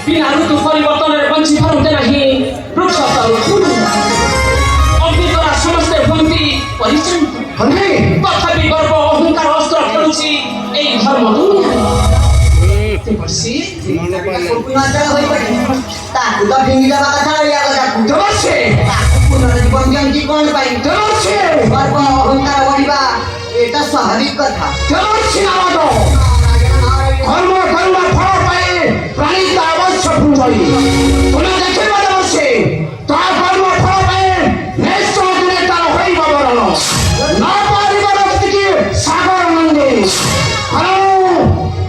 बिना ऋतु परिवर्तन पंछी फरुते नहीं वृक्ष अग्नि द्वारा समस्त भूमि परिचित तथापि गर्व अहंकार अस्त्र खेलुची এই ধর্ম দুনিয়া তেপরছি পুনর্জন্ম হই পড়ে তাকু তো ভেঙে যাওয়া কথা ইয়া কথা তেপরছি তাকু পুনর্জীবন দিয়ନ୍ତି কোন পাই তেপরছি গর্ব অহংকার বড়িবা এটা স্বাভাবিক কথা তেপরছি নামদ কর্ম কর্ম ফল পাই প্রাণী তা অবশ্য ভুজই তুমি দেখিবা তেপরছি তা কর্ম ফল পাই নেষ্ট দিনে তার হইব বরণ না পারিব রক্তিকে সাগর নন্দে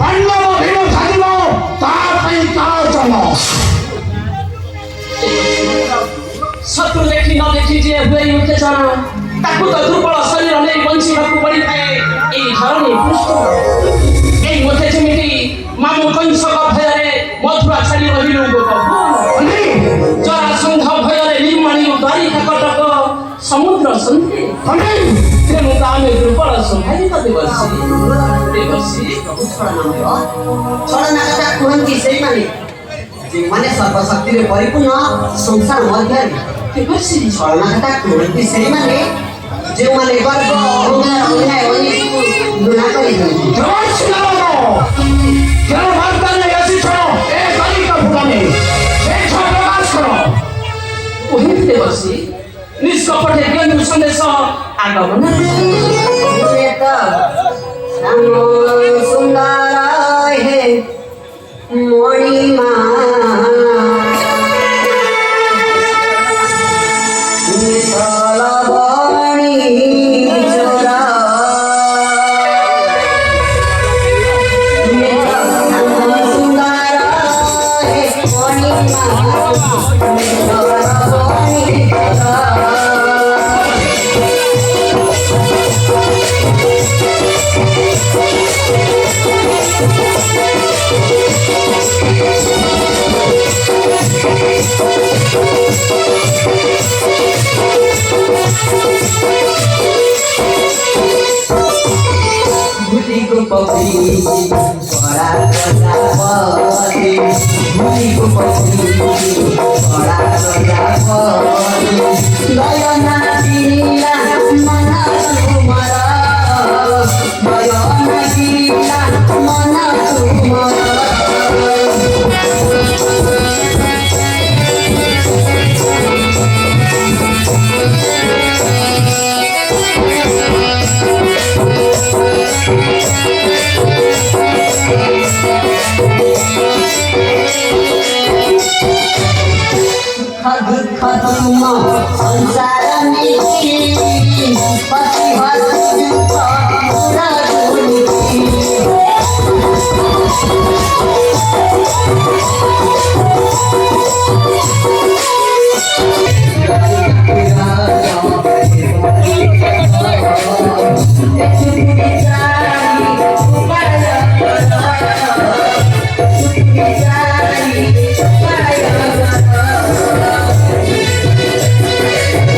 পাণ্ডব ভীম থাকিব তার পাই তার জন্ম শত্রু দেখি ন দেখি যে হয়ে উঠে জানা তাকু তো দুর্বল শরীর নেই বঞ্চিବାକୁ পড়িଥାଏ এই ধরণী পୃଷ୍ଠ এই মধ্যে যেମିତି ମାମୁ କଂସକ ଭୟରେ ମଥୁରା ଛାଡ଼ି ରହିଲୁ ଜରାସନ୍ଧ ଭୟରେ ନିର୍ମାଣୀ ଦ୍ୱାରିକା କଟକ ସମୁଦ୍ର ସନ୍ଧି ତେଣୁ ତ ଆମେ ଦୁର୍ବଳ ସମ୍ଭାଳିତ ଦେବଶ୍ରୀ ଛଳନା କଥା କୁହନ୍ତି ସେଇମାନେ ଯେଉଁମାନେ ସର୍ବଶକ୍ତିରେ ପରିପୂର୍ଣ୍ଣ ସଂସାର ମଧ୍ୟରେ ଦେବଶ୍ରୀ ଛଳନା କଥା କୁହନ୍ତି ସେଇମାନେ ଯେଉଁମାନେ ଗର୍ବ ଅହଙ୍କାର ଅନ୍ୟାୟ ଅନୀତିକୁ ଘୃଣା କରି ଦେବଶ୍ରୀ ନିଷ୍କପଟେ ଦିଅନ୍ତୁ ସନ୍ଦେଶ ଆଗମନ ସୁନ୍ଦର ହେ ମଣିମା